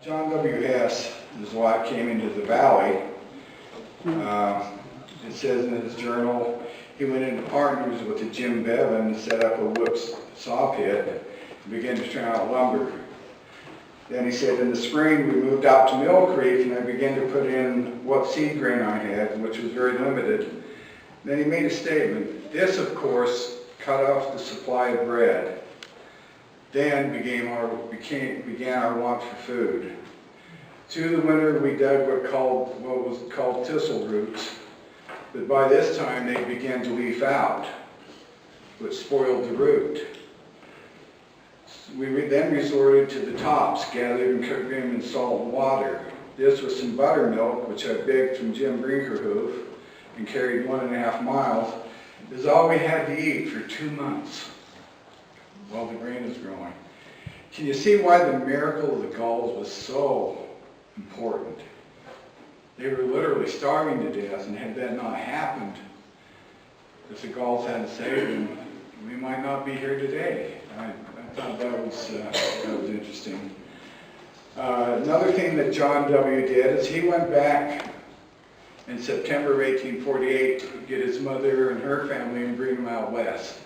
John W Hess, his wife, came into the valley. It says in his journal, he went into partners with a Jim Bevan to set up a wood saw pit and began to turn out lumber. Then he said, in the spring we moved out to Mill Creek and I began to put in what seed grain I had, which was very limited. Then he made a statement. This, of course, cut off the supply of bread. Then began our want for food. Through the winter we dug what was called thistle roots, but by this time they began to leaf out, which spoiled the root. We then resorted to the tops, gathered and cooked them in salt and water. This was some buttermilk, which I begged from Jim Brinkerhoof and carried 1.5 miles. This is all we had to eat for 2 months while the grain is growing. Can you see why the miracle of the Gauls was so important? They were literally starving to death, and had that not happened, if the Gauls hadn't saved them, we might not be here today. I thought that was interesting. Another thing that John W. did is he went back in September of 1848 to get his mother and her family and bring them out west.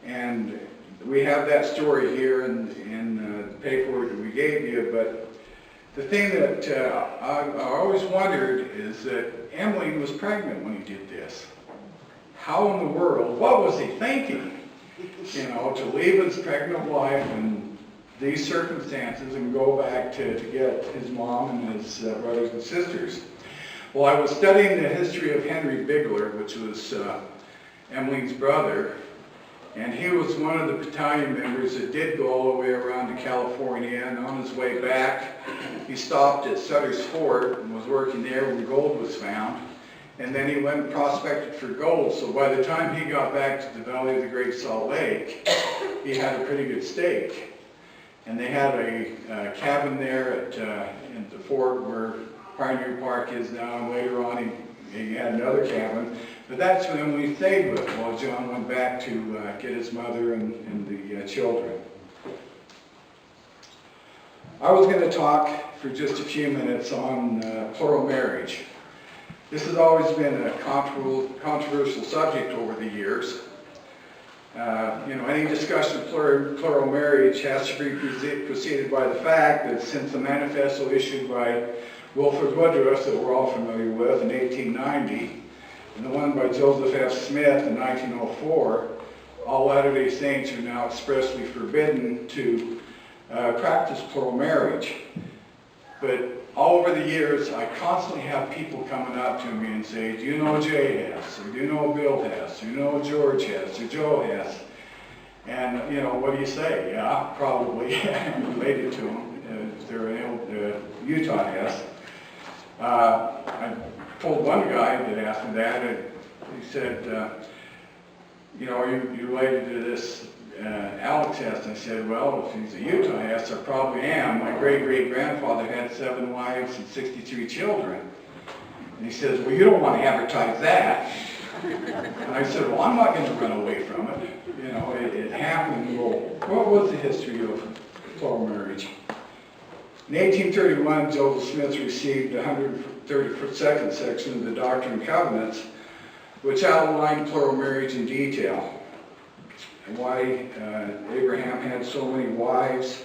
And we have that story here in the paperwork that we gave you, but the thing that I always wondered is that Emmeline was pregnant when he did this. How in the world, what was he thinking? You know, to leave his pregnant wife in these circumstances and go back to get his mom and his brothers and sisters. Well, I was studying the history of Henry Bigler, which was Emmeline's brother, and he was one of the battalion members that did go all the way around to California, and on his way back, he stopped at Sutter's Fort and was working there when gold was found. And then he went and prospected for gold, so by the time he got back to the Valley of the Great Salt Lake, he had a pretty good stake. And they had a cabin there in the fort where Pioneer Park is now, and later on he had another cabin. But that's when we stayed with while John went back to get his mother and the children. I was going to talk for just a few minutes on plural marriage. This has always been a controversial subject over the years. Any discussion of plural marriage has to be preceded by the fact that since the manifesto issued by Wilford Woodruff that we're all familiar with in 1890, and the one by Joseph F. Smith in 1904, all Latter-day Saints are now expressly forbidden to practice plural marriage. But all over the years, I constantly have people coming up to me and say, do you know Jay Hess? Or do you know Bill Hess? Or do you know George Hess? Or Joe Hess? And, what do you say? Yeah, probably. I'm related to them. They're an Utah Hess. I told one guy that asked me that, and he said, are you related to this Alex Hess? And I said, well, if he's a Utah Hess, I probably am. My great-great-grandfather had 7 wives and 63 children. And he says, well, you don't want to advertise that. And I said, well, I'm not going to run away from it. It happened. Well, what was the history of plural marriage? In 1831, Joseph Smith received the 132nd section of the Doctrine and Covenants, which outlined plural marriage in detail, and why Abraham had so many wives.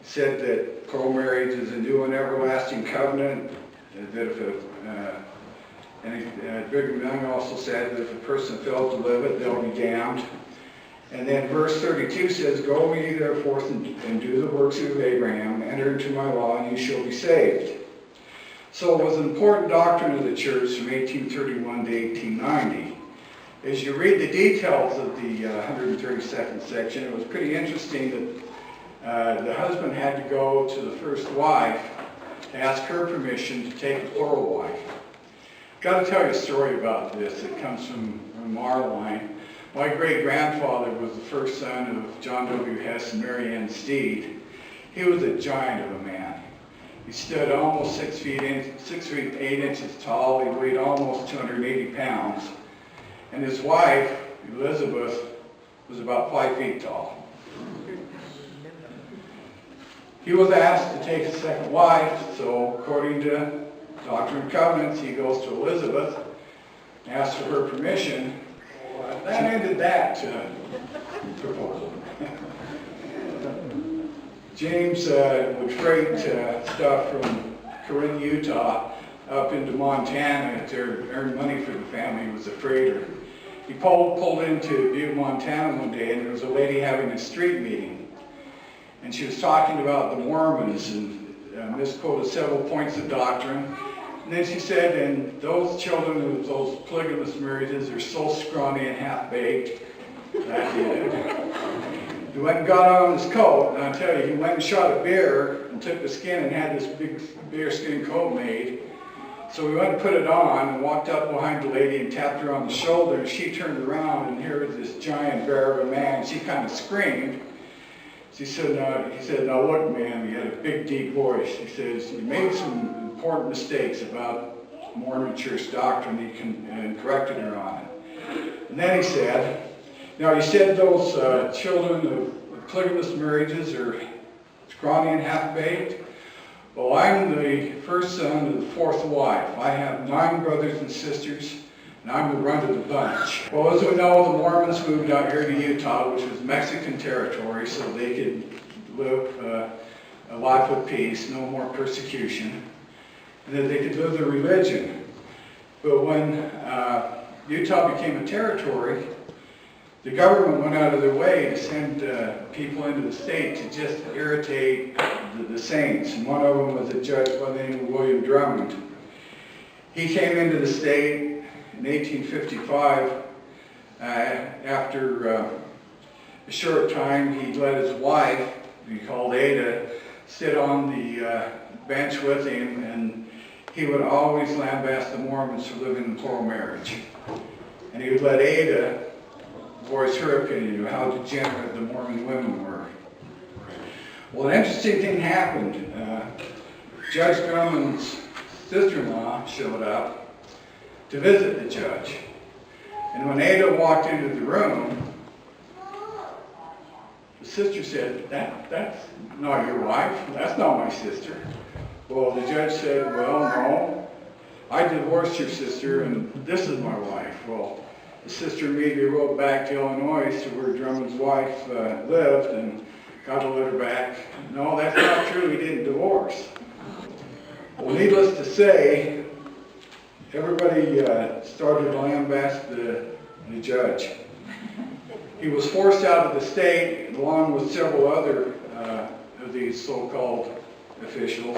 He said that plural marriage is a new and everlasting covenant, that if Brigham Young also said that if a person fails to live it, they'll be damned. And then verse 32 says, go ye therefore and do the works of Abraham, enter into my law, and you shall be saved. So it was an important doctrine of the church from 1831 to 1890. As you read the details of the 132nd section, it was pretty interesting that the husband had to go to the first wife to ask her permission to take a plural wife. Got to tell you a story about this. It comes from our line. My great-grandfather was the first son of John W. Hess and Mary Ann Steed. He was a giant of a man. He stood almost 6 feet 8 inches tall. He weighed almost 280 pounds. And his wife, Elizabeth, was about 5 feet tall. He was asked to take a second wife, so according to Doctrine and Covenants, he goes to Elizabeth, asks for her permission. Well, that ended that proposal. James would freight stuff from Corinth, Utah, up into Montana to earn money for the family. He was a freighter. He pulled into Butte, Montana one day, and there was a lady having a street meeting. And she was talking about the Mormons and misquoted several points of doctrine. And then she said, and those children of those polygamous marriages are so scrawny and half-baked. That did it. He went and got on his coat, and I tell you, he went and shot a bear and took the skin and had this big bear skin coat made. So we went and put it on and walked up behind the lady and tapped her on the shoulder, and she turned around, and here was this giant bear of a man. She kind of screamed. He said, now look, ma'am, he had a big, deep voice. He says, you made some important mistakes about Mormon church doctrine, and corrected her on it. And then he said, now you said those children of polygamous marriages are scrawny and half-baked. Well, I'm the first son of the fourth wife. I have 9 brothers and sisters, and I'm the runt of the bunch. Well, as we know, the Mormons moved out here to Utah, which was Mexican territory, so they could live a life of peace, no more persecution, and that they could live their religion. But when Utah became a territory, the government went out of their way to send people into the state to just irritate the saints. And one of them was a judge by the name of William Drummond. He came into the state in 1855. After a short time, he let his wife, he called Ada, sit on the bench with him, and he would always lambaste the Mormons for living in plural marriage. And he would let Ada voice her opinion of how degenerate the Mormon women were. Well, an interesting thing happened. Judge Drummond's sister-in-law showed up to visit the judge. And when Ada walked into the room, the sister said, that's not your wife, that's not my sister. Well, the judge said, well, no, I divorced your sister and this is my wife. Well, the sister immediately wrote back to Illinois to where Drummond's wife lived and got a letter back. No, that's not true, he didn't divorce. Well, needless to say, everybody started to lambaste the judge. He was forced out of the state along with several other of these so-called officials.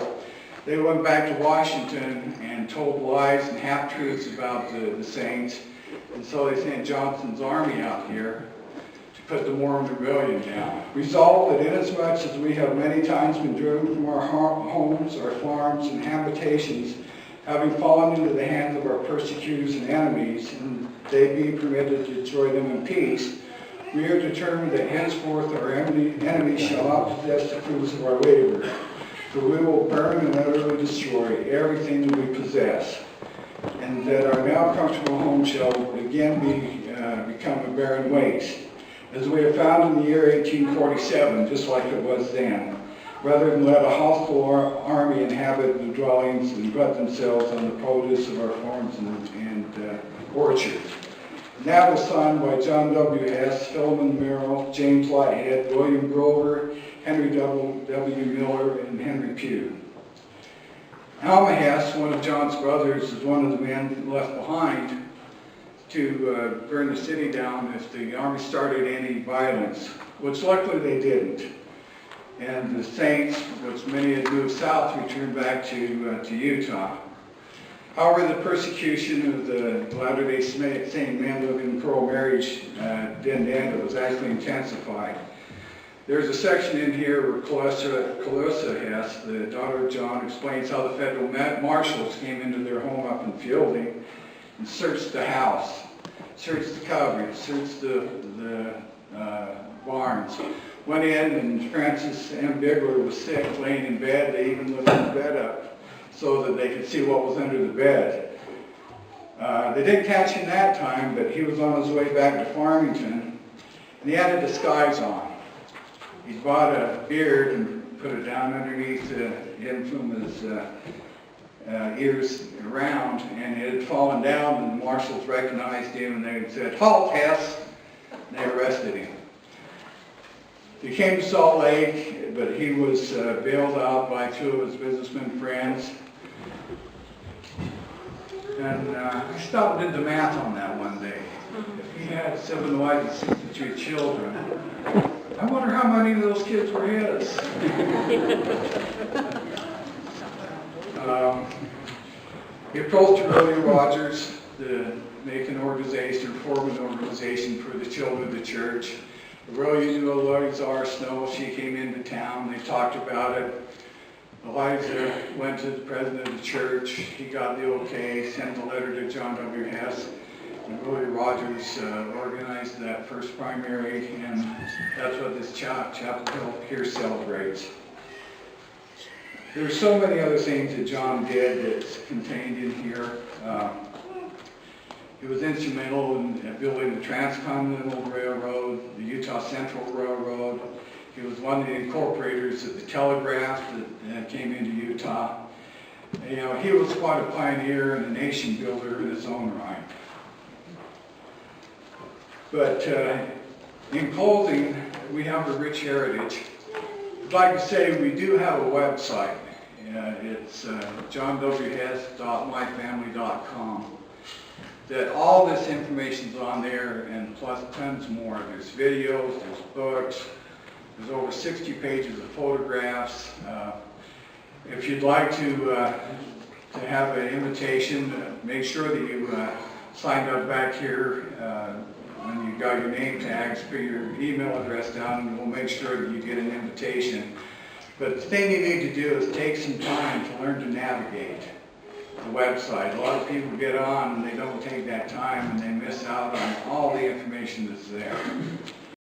They went back to Washington and told lies and half-truths about the saints. And so they sent Johnson's army out here to put the Mormon rebellion down. Resolved that inasmuch as we have many times been driven from our homes, our farms, and habitations, having fallen into the hands of our persecutors and enemies, and they be permitted to destroy them in peace, we are determined that henceforth our enemies shall not possess the fruits of our labor, for we will burn and utterly destroy everything that we possess, and that our now comfortable home shall again become a barren waste, as we have found in the year 1847, just like it was then, rather than let a hostile army inhabit the dwellings and glut themselves on the produce of our farms and orchards. And that was signed by John W Hess, Philemon Merrill, James Lighthead, William Grover, Henry W Miller, and Henry Pugh. Alma Hess, one of John's brothers, is one of the men left behind to burn the city down if the army started any violence, which luckily they didn't. And the saints, which many had moved south, returned back to Utah. However, the persecution of the Latter-day Saint men living in plural marriage didn't end. It was actually intensified. There's a section in here where Clarissa Hess, the daughter of John, explains how the federal marshals came into their home up in Fielding and searched the house, searched the cupboards, searched the barns. Went in, and Francis M. Bigler was sick, laying in bed. They even lifted the bed up so that they could see what was under the bed. They didn't catch him that time, but he was on his way back to Farmington, and he had a disguise on. He bought a beard and put it down underneath him from his ears around, and it had fallen down, and the marshals recognized him, and they said, "Halt, Hess!" And they arrested him. He came to Salt Lake, but he was bailed out by two of his businessman friends. And I stopped and did the math on that one day. If he had 7 wives and 63 children, I wonder how many of those kids were his. He approached Willie Rogers to make an organization, form an organization for the children of the church. Really knew Eliza Snow. She came into town. They talked about it. Eliza went to the president of the church. He got the okay, sent a letter to John W Hess. And Willie Rogers organized that first primary, and that's what this chapel here celebrates. There's so many other things that John did that's contained in here. He was instrumental in building the Transcontinental Railroad, the Utah Central Railroad. He was one of the incorporators of the telegraph that came into Utah. You know, he was quite a pioneer and a nation builder in his own right. But in closing, we have a rich heritage. I'd like to say we do have a website. It's johnwhess.myfamily.com. That all this information's on there, and plus tons more. There's videos, there's books, there's over 60 pages of photographs. If you'd like to have an invitation, make sure that you signed up back here when you got your name tags, put your email address down, and we'll make sure that you get an invitation. But the thing you need to do is take some time to learn to navigate the website. A lot of people get on and they don't take that time, and they miss out on all the information that's there.